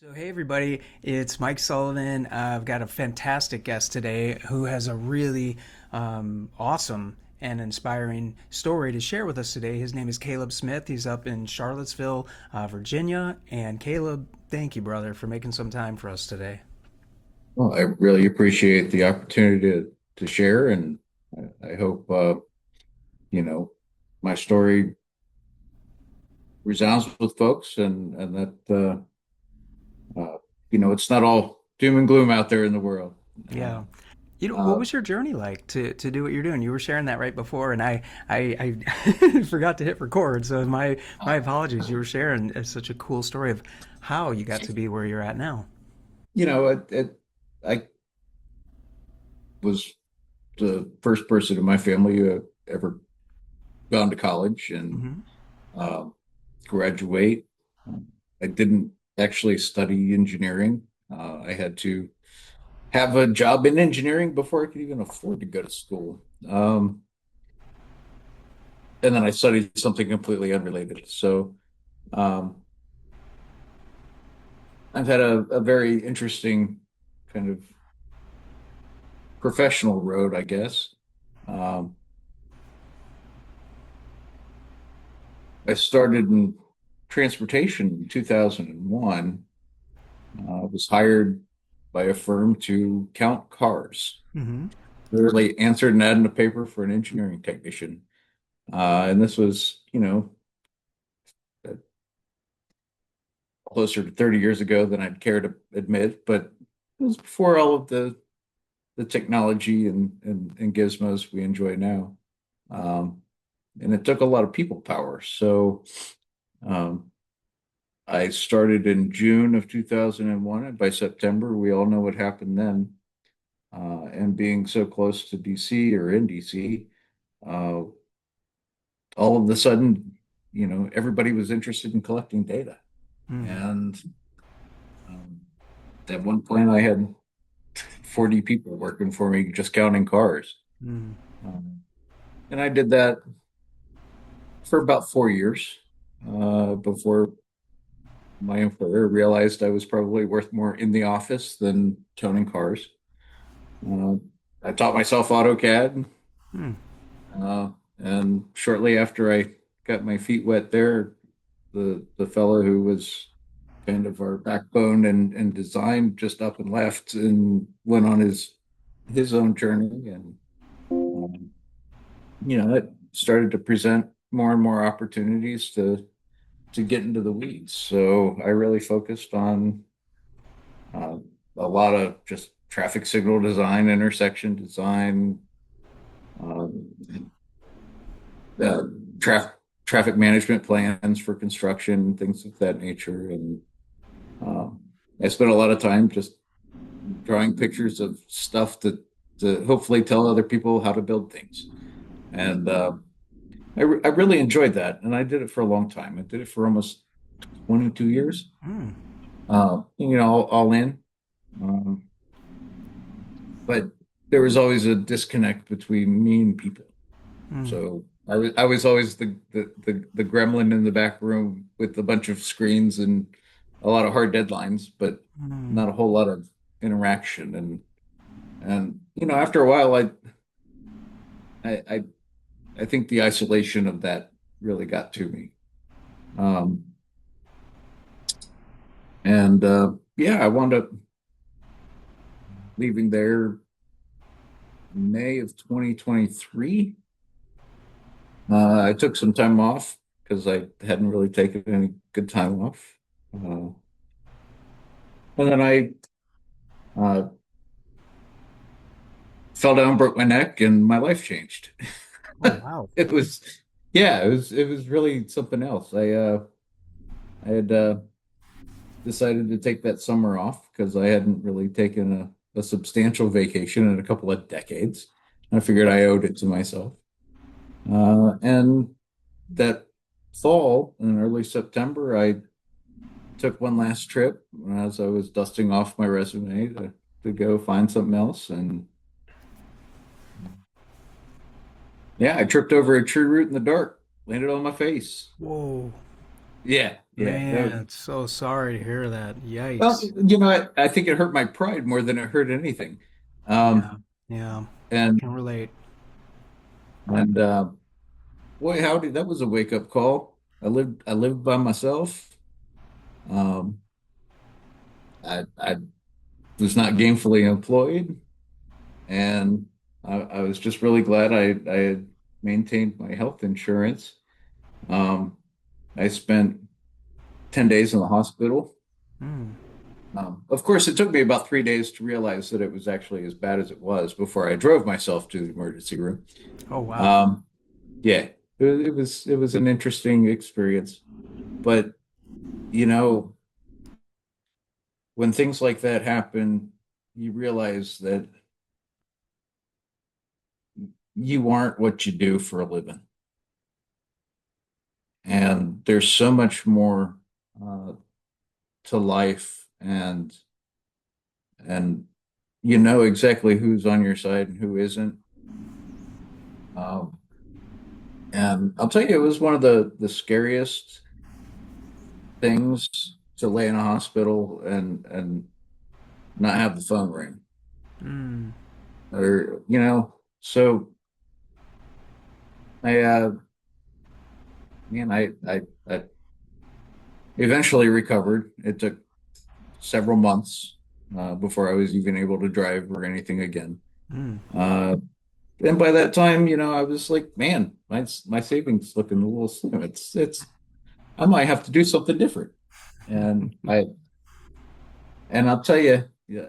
So, hey everybody, it's Mike Sullivan. I've got a fantastic guest today who has a really awesome and inspiring story to share with us today. His name is Caleb Smith. He's up in Charlottesville, Virginia. And Caleb, thank you, brother, for making some time for us today. Well, I really appreciate the opportunity to share, and I hope you know my story resounds with folks, and that it's not all doom and gloom out there in the world. Uh, Yeah. What uh, was your journey like to do what you're doing? You were sharing that right before, and I forgot to hit record. So my apologies. You were sharing such a cool story of how you got to be where you're at now. I was the first person in my family who ever gone to college and Hmm. uh, graduate. I didn't actually study engineering. I had to have a job in engineering before I could even afford to go to school. And then I studied something completely unrelated. So um, I've had a very interesting kind of professional road, I guess. Um, I started in transportation in 2001. I was hired by a firm to count cars. Hmm. Literally answered an ad in the paper for an engineering technician. And this was, closer to 30 years ago than I'd care to admit, but it was before all of the technology and gizmos we enjoy now. Um, and it took a lot of people power. So um, I started in June of 2001, and by September, we all know what happened then. And being so close to DC or in DC, uh, all of a sudden, everybody was interested in collecting data. Mm. And um, at one point, I had 40 people working for me just counting cars. Mm. Um, and I did that for about 4 years before my employer realized I was probably worth more in the office than toning cars. Uh, I taught myself AutoCAD, Mm. uh, and shortly after I got my feet wet there, the fellow who was kind of our backbone and design just up and left and went on his own journey, and um, it started to present more and more opportunities to get into the weeds. So I really focused on uh, a lot of just traffic signal design, intersection design, um, uh, traffic traffic management plans for construction, things of that nature. And um, I spent a lot of time just drawing pictures of stuff to hopefully tell other people how to build things. And I really enjoyed that, and I did it for a long time. I did it for almost 22 years. Mm. All in. Um, but there was always a disconnect between me and people. Mm. So I was always the gremlin in the back room with a bunch of screens and a lot of hard deadlines, but Mm. not a whole lot of interaction. And after a while, I I I think the isolation of that really got to me. Um, and yeah, I wound up leaving there May of 2023. I took some time off because I hadn't really taken any good time off. Uh, and then I uh, fell down, broke my neck, and my life changed. Oh wow. It was, yeah, it was really something else. I had decided to take that summer off because I hadn't really taken a substantial vacation in a couple of decades. I figured I owed it to myself. And that fall in early September, I took one last trip as I was dusting off my resume to go find something else. And yeah, I tripped over a tree root in the dark, landed on my face. Whoa. Yeah, yeah. Man, so sorry to hear that. Well, Yikes. I think it hurt my pride more than it hurt anything. Yeah, Um, yeah, and can relate. and boy, howdy, that was a wake up call. I lived by myself. Um, I was not gainfully employed, and I was just really glad I had maintained my health insurance. Um, I spent 10 days in the hospital. Mm. Of course, it took me about 3 days to realize that it was actually as bad as it was before I drove myself to the emergency room. Oh, wow. Um, yeah, it was an interesting experience, but you know, when things like that happen, you realize that you aren't what you do for a living, and there's so much more uh, to life, and you know exactly who's on your side and who isn't. Um, and I'll tell you, it was one of the scariest things to lay in a hospital and not have the phone ring, Mm. or so I man I eventually recovered. It took several months before I was even able to drive or anything again. Mm. Uh, and by that time, I was like, man, my savings looking a little slim. It's I might have to do something different. And I'll tell you, yeah,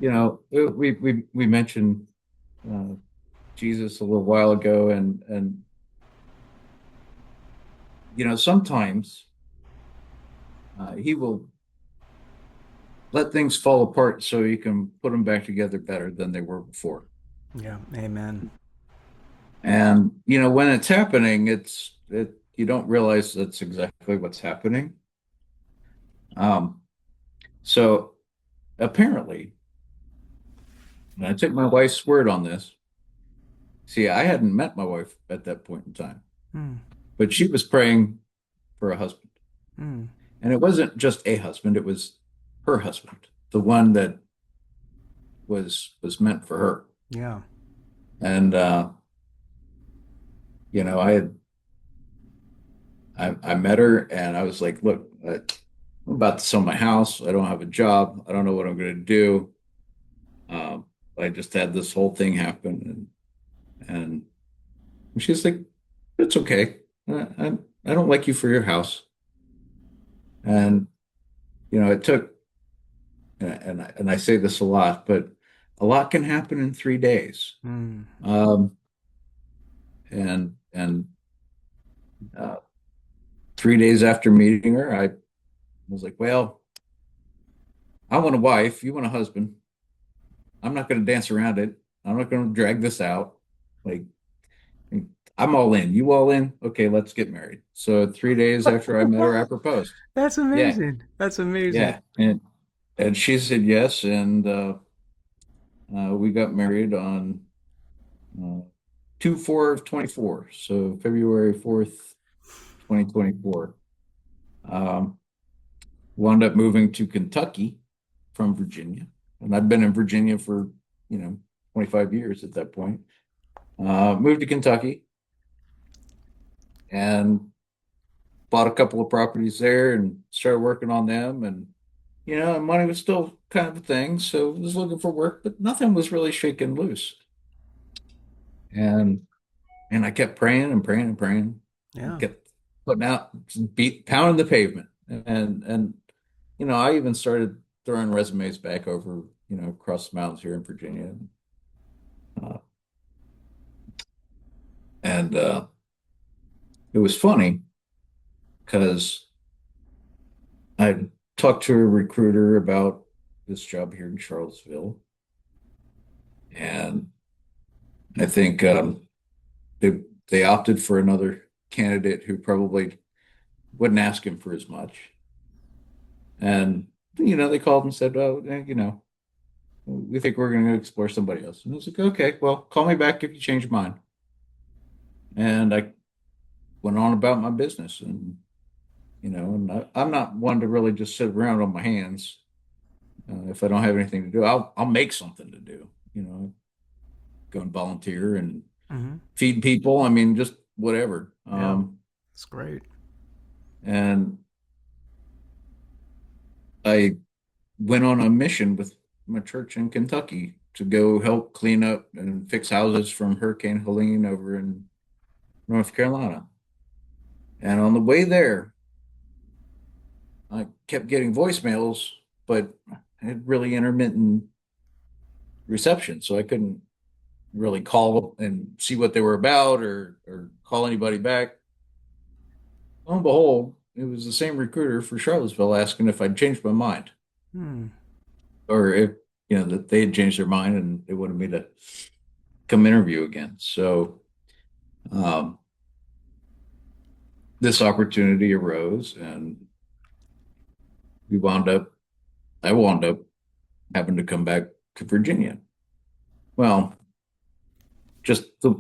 we mentioned uh, Jesus a little while ago, and sometimes he will let things fall apart so you can put them back together better than they were before. Yeah, amen. And when it's happening, you don't realize that's exactly what's happening. Um, so apparently, and I took my wife's word on this. See, I hadn't met my wife at that point in time, Mm. but she was praying for a husband. Mm. And it wasn't just a husband, it was her husband, the one that was meant for her. Yeah. And I had I met her and I was like, look, I'm about to sell my house. I don't have a job. I don't know what I'm going to do. Um, I just had this whole thing happen, and she's like, it's okay. I don't like you for your house. And it took, and I say this a lot, but a lot can happen in 3 days. Mm. Um, and 3 days after meeting her, I was like, well, I want a wife, you want a husband. I'm not going to dance around it. I'm not going to drag this out. Like, I'm all in. You all in? Okay, let's get married. So 3 days after I met her, I proposed. That's Yeah, amazing. That's amazing. yeah. And she said yes, and we got married on uh, 2/4 of 24. So February 4th, 2024. Um, Wound up moving to Kentucky from Virginia. And I've been in Virginia for, 25 years at that point. Moved to Kentucky and bought a couple of properties there and started working on them. And, money was still kind of a thing. So I was looking for work, but nothing was really shaking loose. And I kept praying and praying and praying and Yeah. kept putting out, pounding the pavement. And I even started throwing resumes back over, across the mountains here in Virginia. Uh, and It was funny because I talked to a recruiter about this job here in Charlottesville, and I think they they opted for another candidate who probably wouldn't ask him for as much. And they called and said, "Oh, we think we're going to explore somebody else." And I was like, "Okay, well, call me back if you change your mind." And I went on about my business. And, and I'm not one to really just sit around on my hands. If I don't have anything to do, I'll make something to do, go and volunteer and Hmm. feed people. I mean, just whatever. Yeah, that's great. And I went on a mission with my church in Kentucky to go help clean up and fix houses from Hurricane Helene over in North Carolina. And on the way there, I kept getting voicemails, but I had really intermittent reception, so I couldn't really call and see what they were about or call anybody back. Lo and behold, it was the same recruiter for Charlottesville asking if I'd changed my mind, Hmm. or if that they had changed their mind and they wanted me to come interview again. So um, this opportunity arose, and we wound up. I wound up having to come back to Virginia. Well, just the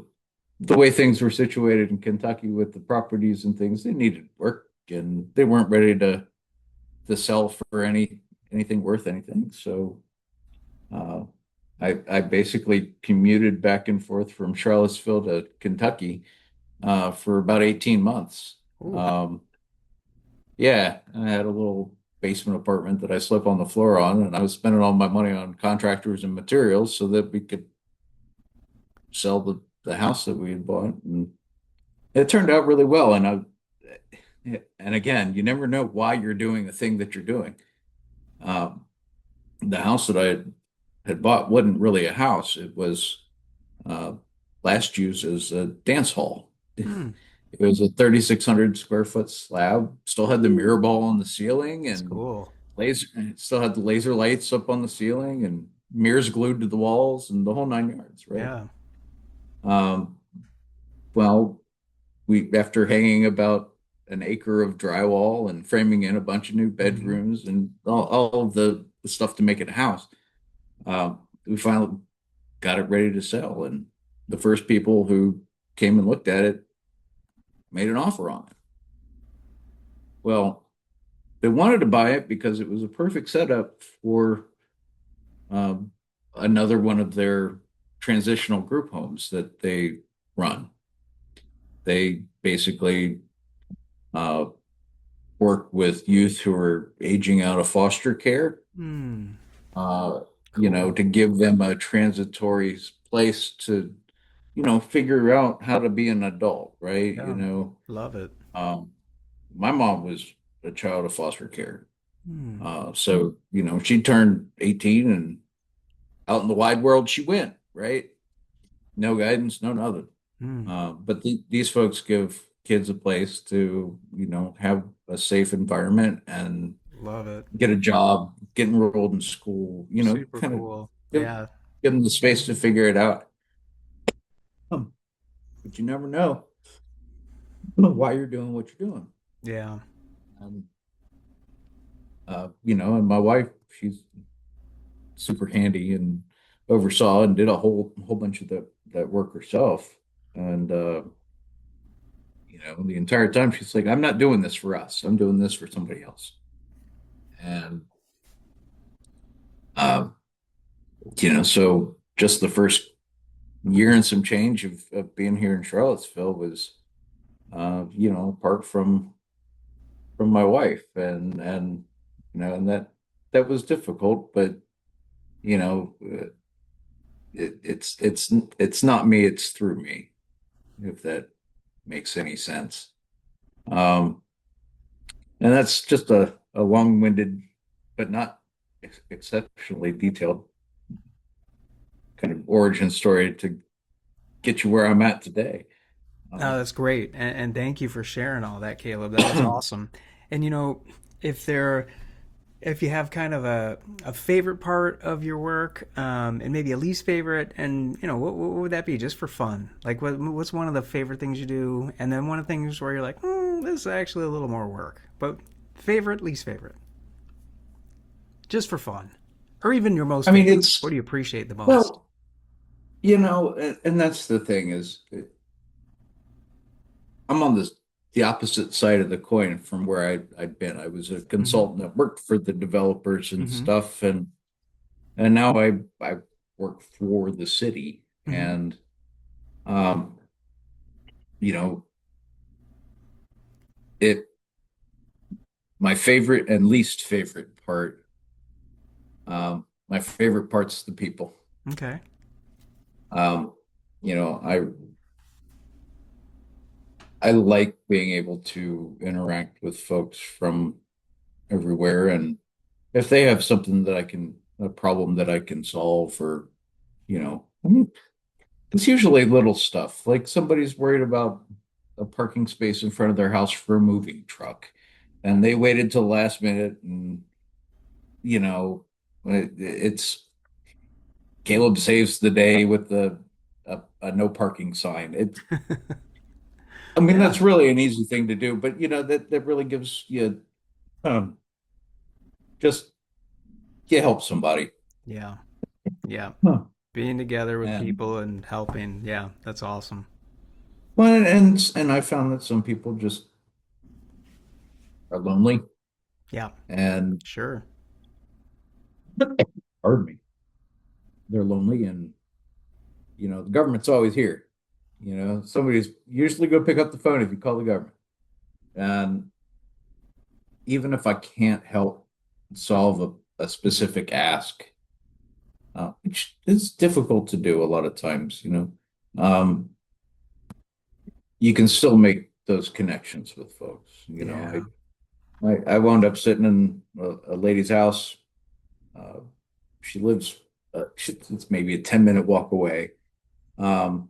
way things were situated in Kentucky with the properties and things, they needed work, and they weren't ready to sell for anything worth anything. So uh, I basically commuted back and forth from Charlottesville to Kentucky for about 18 months. Ooh. Um, yeah, I had a little basement apartment that I slept on the floor on, and I was spending all my money on contractors and materials so that we could sell the house that we had bought. And it turned out really well. And again, you never know why you're doing the thing that you're doing. Um, the house that I had bought wasn't really a house. It was uh, last used as a dance hall. Hmm. It was a 3,600 square foot slab. Still had the mirror Ooh, ball on the ceiling that's and cool. laser. It still had the laser lights up on the ceiling and mirrors glued to the walls and the whole 9 yards. Right. Yeah. Um, well, we after hanging about an acre of drywall and framing in a bunch of new Hmm. bedrooms and all of the stuff to make it a house, we finally got it ready to sell. And the first people who came and looked at it made an offer on it. Well, they wanted to buy it because it was a perfect setup for um, another one of their transitional group homes that they run. They basically uh, work with youth who are aging out of foster care, Hmm. uh, Cool. to give them a transitory place to, figure out how to be an adult, right? Yeah. Love it. Um, my mom was a child of foster care. Hmm. So, she turned 18 and out in the wide world she went, right? No guidance, no nothing. Hmm. But these folks give kids a place to, have a safe environment and Love it. get a job, get enrolled in school, Super kind of cool. give, Yeah. give them the space to figure it out. But you never know why you're doing what you're doing. Yeah. Um, and my wife, she's super handy and oversaw and did a whole bunch of that work herself. And the entire time she's like, I'm not doing this for us. I'm doing this for somebody else. And uh, so just the first year and some change of being here in Charlottesville was apart from my wife and that was difficult, but you know uh, it's not me, it's through me, if that makes any sense. um and that's just a long-winded but not exceptionally detailed kind of origin story to get you where I'm at today. No, um that's great. And thank you for sharing all that, Caleb. That was awesome. And if there if you have kind of a favorite part of your work, and maybe a least favorite, and what would that be, just for fun? Like what's one of the favorite things you do, and then one of the things where you're like, this is actually a little more work. But favorite, least favorite, just for fun, or even your most I mean, favorite. What it's do you appreciate the most? well, and that's the thing is I'm on this. the opposite side of the coin from where I'd been. I was a Mm-hmm. consultant that worked for the developers and Mm-hmm. stuff, and now I work for the city. Mm-hmm. And um, you know, it my favorite and least favorite part. My favorite part's the people. Okay. Um, I like being able to interact with folks from everywhere, and if they have something that a problem that I can solve, or I mean, it's usually little stuff. Like somebody's worried about a parking space in front of their house for a moving truck, and they waited till the last minute, and you know, it's Caleb saves the day with a no parking sign. I mean, Yeah. that's really an easy thing to do, but that really gives you um, just you help somebody. Yeah. Yeah. Huh. Being together with And people and helping. Yeah, that's awesome. well, and I found that some people just are lonely, Yeah, and sure. pardon me, they're lonely, and the government's always here. Somebody's usually go pick up the phone if you call the government. And even if I can't help solve a specific ask, which is difficult to do a lot of times, you can still make those connections with folks. Yeah. I wound up sitting in a lady's house. Uh, she lives, it's maybe a 10-minute walk away. Um,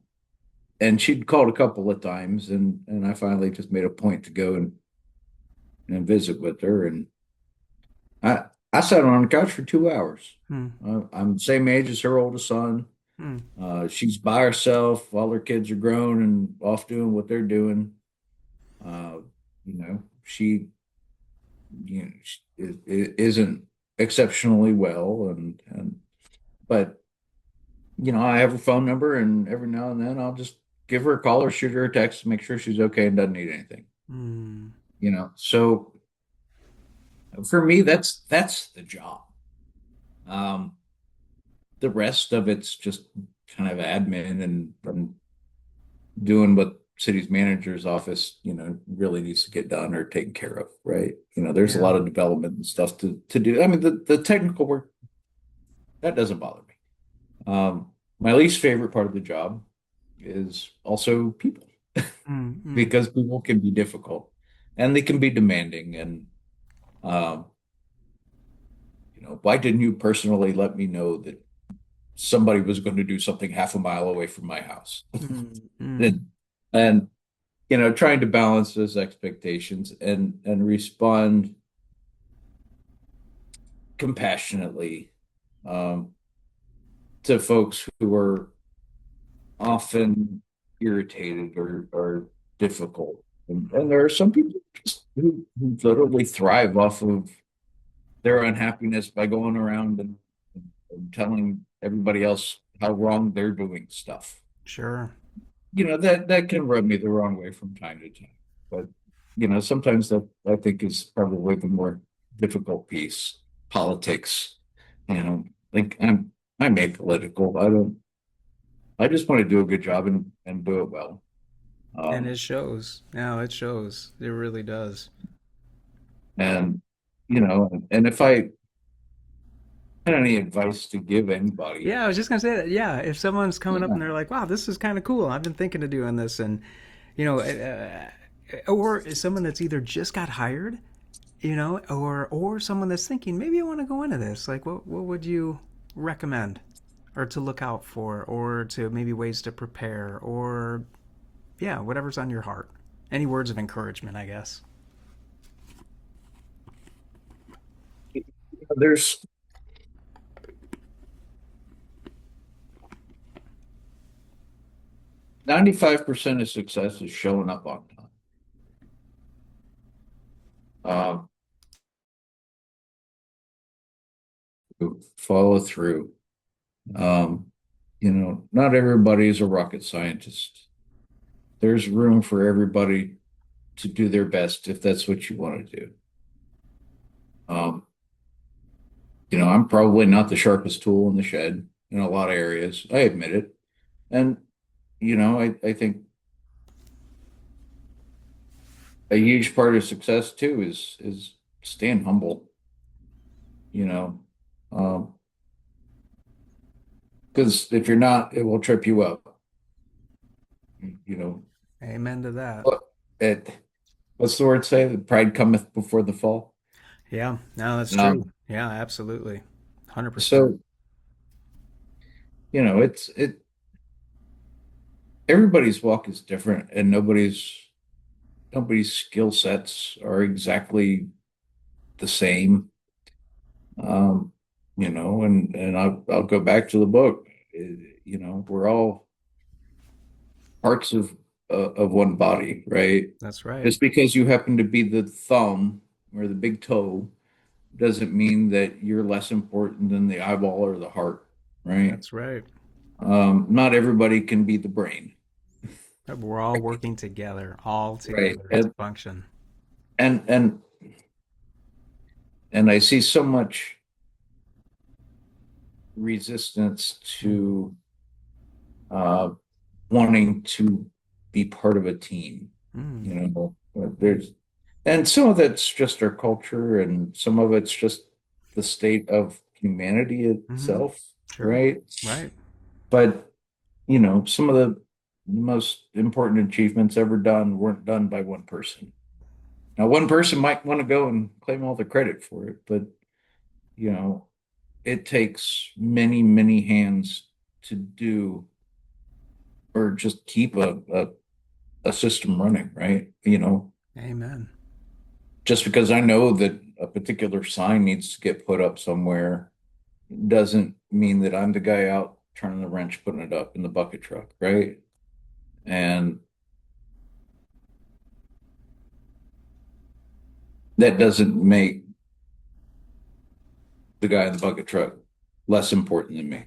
and she'd called a couple of times, and I finally just made a point to go and visit with her. And I, I sat on the couch for 2 hours. Hmm. I'm the same age as her oldest son. Hmm. She's by herself. All her kids are grown and off doing what they're doing. Uh, she, isn't exceptionally well, but I have her phone number, and every now and then I'll just give her a call or shoot her a text to make sure she's okay and doesn't need anything. Hmm. So for me, that's the job. Um, the rest of it's just kind of admin and doing what city's manager's office, really needs to get done or taken care of, right? There's a Yeah. lot of development and stuff to do. I mean, the technical work, that doesn't bother me. My least favorite part of the job is also people, Hmm. Hmm. because people can be difficult and they can be demanding. And um, why didn't you personally let me know that somebody was going to do something half a mile away from my house? Hmm. Hmm. And trying to balance those expectations and respond compassionately um, to folks who are often irritated or difficult. And there are some people just who literally thrive off of their unhappiness by going around and telling everybody else how wrong they're doing stuff. Sure. That can rub me the wrong way from time to time. But sometimes that I think is probably the more difficult piece. Politics, like I'm apolitical. I just want to do a good job and do it well. And Um, it shows. No, it shows. It really does. and and if I had any advice to give anybody, Yeah, I was just gonna say that. Yeah, if someone's coming up yeah, and they're like, "Wow, this is kind of cool. I've been thinking of doing this," and or someone that's either just got hired, or someone that's thinking maybe I want to go into this. Like, what would you recommend, or to look out for, or to maybe ways to prepare, or yeah, whatever's on your heart. Any words of encouragement, I guess. there's 95% of success is showing up on time. Um, Follow through. Um, not everybody is a rocket scientist. There's room for everybody to do their best if that's what you want to do. Um, I'm probably not the sharpest tool in the shed in a lot of areas. I admit it. And, I think a huge part of success too is staying humble, you know. Um, because if you're not, it will trip you up. You know, Amen to that. what it what's the word say? The pride cometh before the fall. Yeah, no, that's true. Um, Yeah, absolutely. 100%. so it's everybody's walk is different, and nobody's skill sets are exactly the same. Um, and I'll go back to the book. We're all parts of one body, right? That's right. Just because you happen to be the thumb or the big toe doesn't mean that you're less important than the eyeball or the heart, right? That's right. Not everybody can be the brain, We're all working together, all right? together to And function. and and and I see so much resistance to uh, wanting to be part of a team. Mm, There's and some of it's just our culture, and some of it's just the state of humanity hmm. itself, Sure. right? Right. But some of the most important achievements ever done weren't done by one person. Now, one person might want to go and claim all the credit for it, but you know, it takes many, many hands to do or just keep a system running, right? Amen. Just because I know that a particular sign needs to get put up somewhere doesn't mean that I'm the guy out turning the wrench, putting it up in the bucket truck, right? And that doesn't make the guy in the bucket truck less important than me,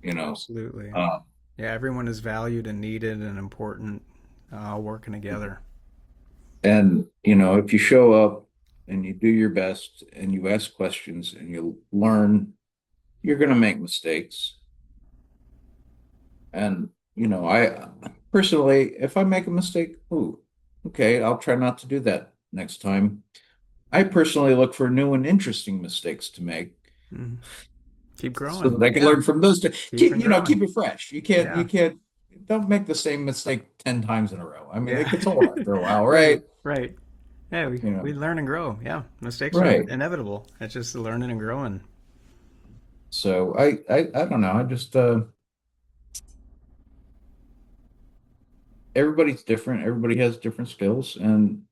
you know. Absolutely. Uh, Yeah, everyone is valued and needed and important, all working together. and if you show up and you do your best and you ask questions and you learn, you're going to make mistakes. And I personally, if I make a mistake, ooh, okay, I'll try not to do that next time. I personally look for new and interesting mistakes to make Mm. Keep so growing. that I can Yeah. learn from those. Keep and growing. Keep it fresh. You Yeah. can't, don't make the same mistake 10 times in a row. I mean, Yeah. it gets old after a while, Right. right? Right. Yeah, You we know, learn and grow. Yeah. Mistakes are right. inevitable. It's just learning and growing. So I don't know. I just, everybody's different. Everybody has different skills, and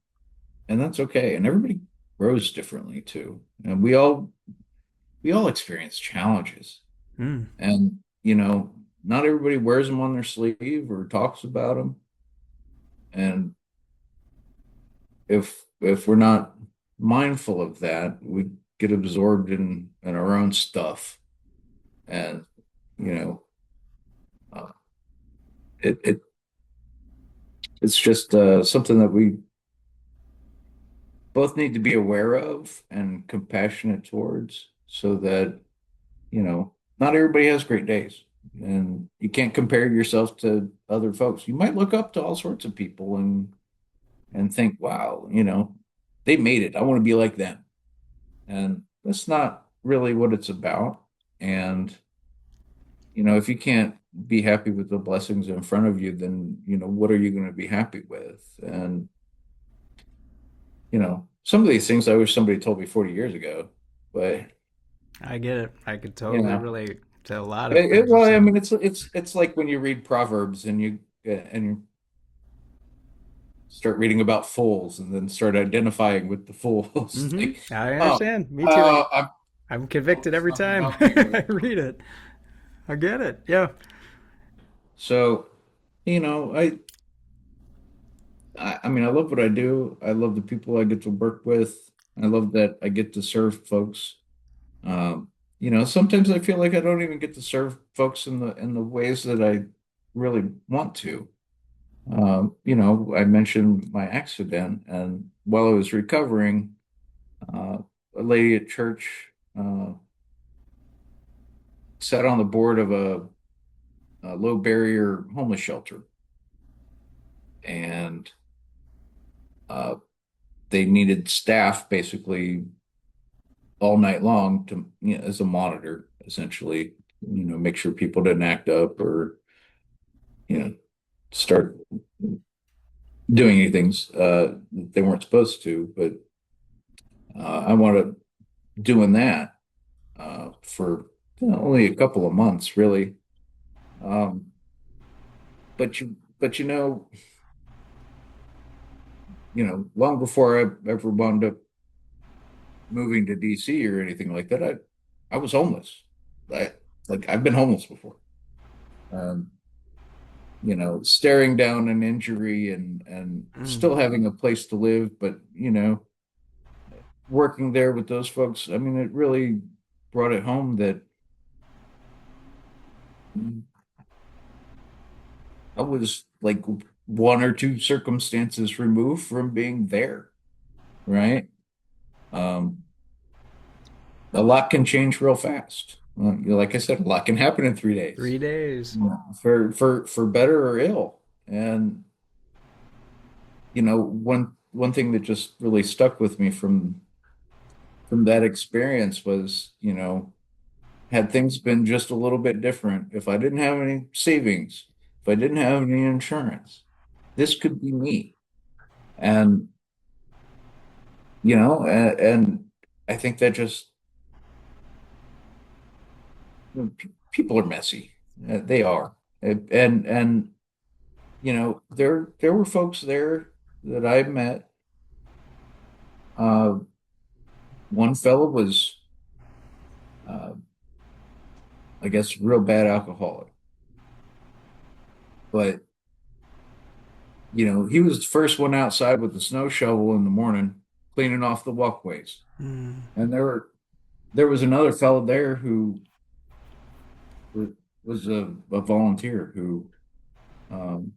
that's okay. And everybody grows differently too. And we all experience challenges, Mm. and not everybody wears them on their sleeve or talks about them. And if we're not mindful of that, we get absorbed in our own stuff, and you know, uh, it's just something that we both need to be aware of and compassionate towards, so that not everybody has great days, and you can't compare yourself to other folks. You might look up to all sorts of people and think, wow, they made it. I want to be like them. And that's not really what it's about. And if you can't be happy with the blessings in front of you, then what are you going to be happy with? And some of these things I wish somebody told me 40 years ago, but I get it. I could you totally know relate to a lot of things you're well, I saying. mean, it's like when you read Proverbs and you start reading about fools and then start identifying with the fools. Hmm. Like, I oh, understand. Me too. I'm I'm convicted there's every nothing time about me I worth read it. I get it. Yeah. so I mean, I love what I do. I love the people I get to work with. I love that I get to serve folks. Sometimes I feel like I don't even get to serve folks in the ways that I really want to. I mentioned my accident, and while I was recovering, uh, a lady at church sat on the board of a low barrier homeless shelter, and uh, they needed staff basically all night long to, as a monitor, essentially, make sure people didn't act up or, you know, start doing anything that they weren't supposed to. But I wanted doing that for only a couple of months, really. Um, but long before I ever wound up moving to DC or anything like that, I was homeless. I I've been homeless before. Um, staring down an injury and Mm. still having a place to live, but working there with those folks, I mean, it really brought it home that I was like one or two circumstances removed from being there, right? Um, a lot can change real fast. Like I said, a lot can happen in 3 days, 3 days. for better or ill. And one thing that just really stuck with me from that experience was, had things been just a little bit different, if I didn't have any savings, if I didn't have any insurance, this could be me. And, and I think that just people are messy. They are. And there were folks there that I met. Uh, one fellow was, uh, I guess, real bad alcoholic, but he was the first one outside with the snow shovel in the morning, cleaning off the walkways. Mm. And there was another fellow there who was a volunteer who um,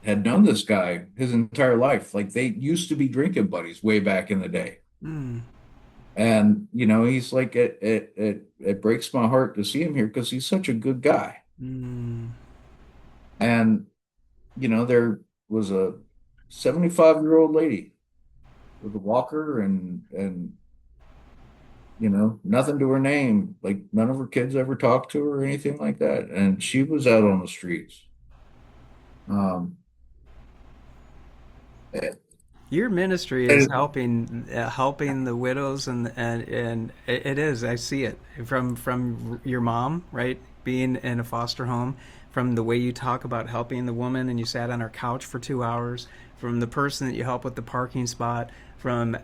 had known this guy his entire life. Like they used to be drinking buddies way back in the day. Mm. And he's like, it breaks my heart to see him here because he's such a good guy. Mm. And there was a 75-year-old lady with a walker and nothing to her name. Like none of her kids ever talked to her or anything like that. And she was out on the streets. Um, and, Your ministry is helping the widows, and it is. I see it from your mom, right? Being in a foster home, from the way you talk about helping the woman and you sat on her couch for 2 hours, from the person that you help with the parking spot, from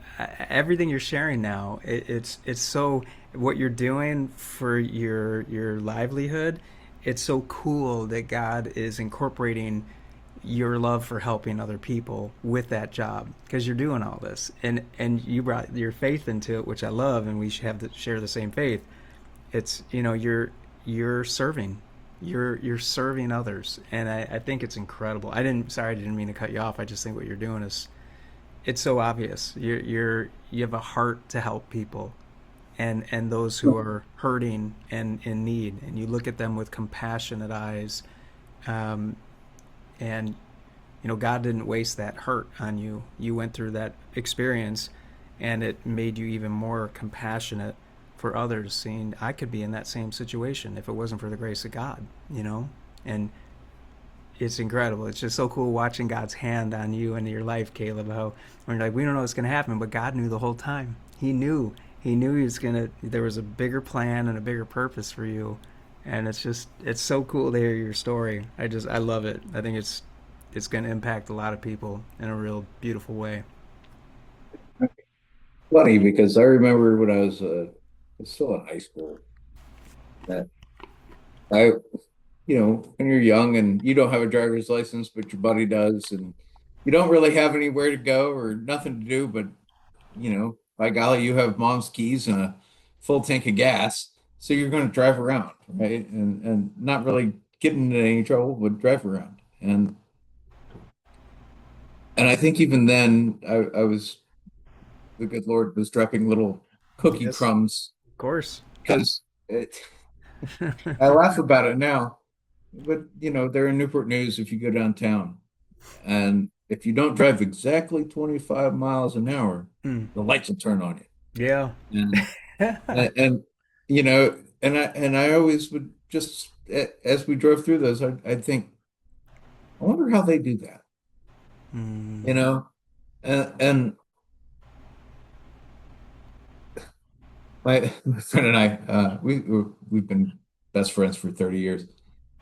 everything you're sharing now. It's so what you're doing for your livelihood. It's so cool that God is incorporating your love for helping other people with that job because you're doing all this and you brought your faith into it, which I love, and we should have to share the same faith. It's you're serving, you're serving others, and I think it's incredible. I didn't mean to cut you off. I just think what you're doing is it's so obvious. You have a heart to help people and those who are hurting and in need, and you look at them with compassionate eyes. um, and God didn't waste that hurt on you. You went through that experience, and it made you even more compassionate for others, seeing I could be in that same situation if it wasn't for the grace of God. And it's incredible. It's just so cool watching God's hand on you and your life, Caleb. How when you're like, we don't know what's going to happen, but God knew the whole time. He knew. He knew he was gonna. There was a bigger plan and a bigger purpose for you, and it's so cool to hear your story. I love it. I think it's going to impact a lot of people in a real beautiful way. funny because I remember when I was still in high school that I, when you're young and you don't have a driver's license, but your buddy does, and you don't really have anywhere to go or nothing to do, but by golly, you have mom's keys and a full tank of gas, so you're going to drive around, right? And not really get into any trouble, but drive around. And And I think even then, I was, the good Lord was dropping little cookie Yes, crumbs of course. because I laugh about it now. But, they're in Newport News if you go downtown. And if you don't drive exactly 25 miles an hour, Mm, the lights will turn on yeah. you. And you know, and I always would just as we drove through those, I'd think, I wonder how they do that, Mm, you know? And my friend and I, we've been best friends for 30 years,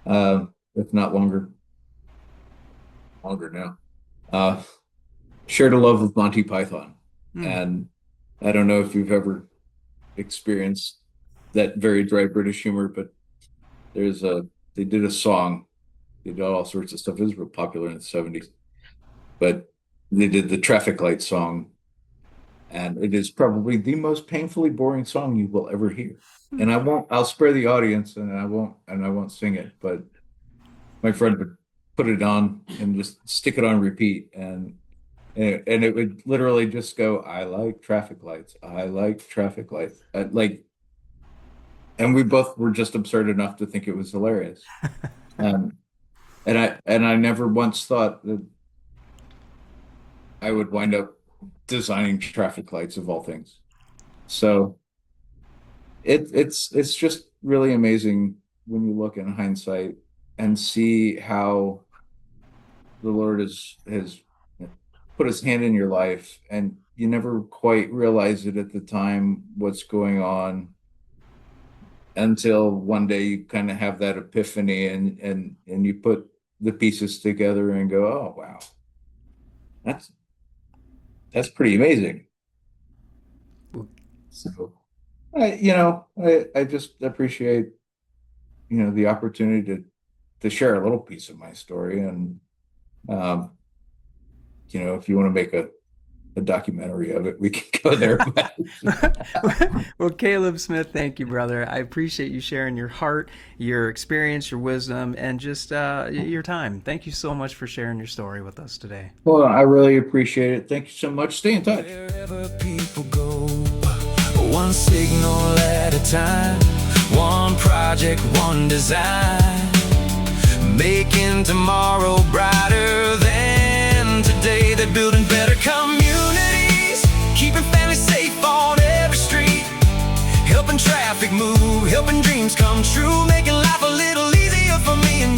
if not longer now. Uh, Shared a love of Monty Python, mm. and I don't know if you've ever experienced that very dry British humor, but there's a they did a song, they did all sorts of stuff. It was real popular in the 70s, but they did the traffic light song, and it is probably the most painfully boring song you will ever hear. And I'll spare the audience, and I won't sing it, but my friend would put it on and just stick it on repeat, and it would literally just go, I like traffic lights. I like traffic lights. And we both were just absurd enough to think it was hilarious. Um, and I never once thought that I would wind up designing traffic lights of all things. So it's just really amazing when you look in hindsight and see how the Lord has put his hand in your life, and you never quite realize it at the time what's going on until one day you kind of have that epiphany, and you put the pieces together and go, oh wow, that's that's pretty amazing. So I just appreciate, the opportunity to share a little piece of my story. And um, if you want to make a documentary of it, we can go there. Well, Caleb Smith, thank you, brother. I appreciate you sharing your heart, your experience, your wisdom, and just your time. Thank you so much for sharing your story with us today. Well, I really appreciate it. Thank you so much. Stay in touch. Wherever people go, one signal at a time, one project, one design, making tomorrow brighter than today. They're building better communities, keeping families safe on every street, helping traffic move, helping dreams come true, making life a little easier for me and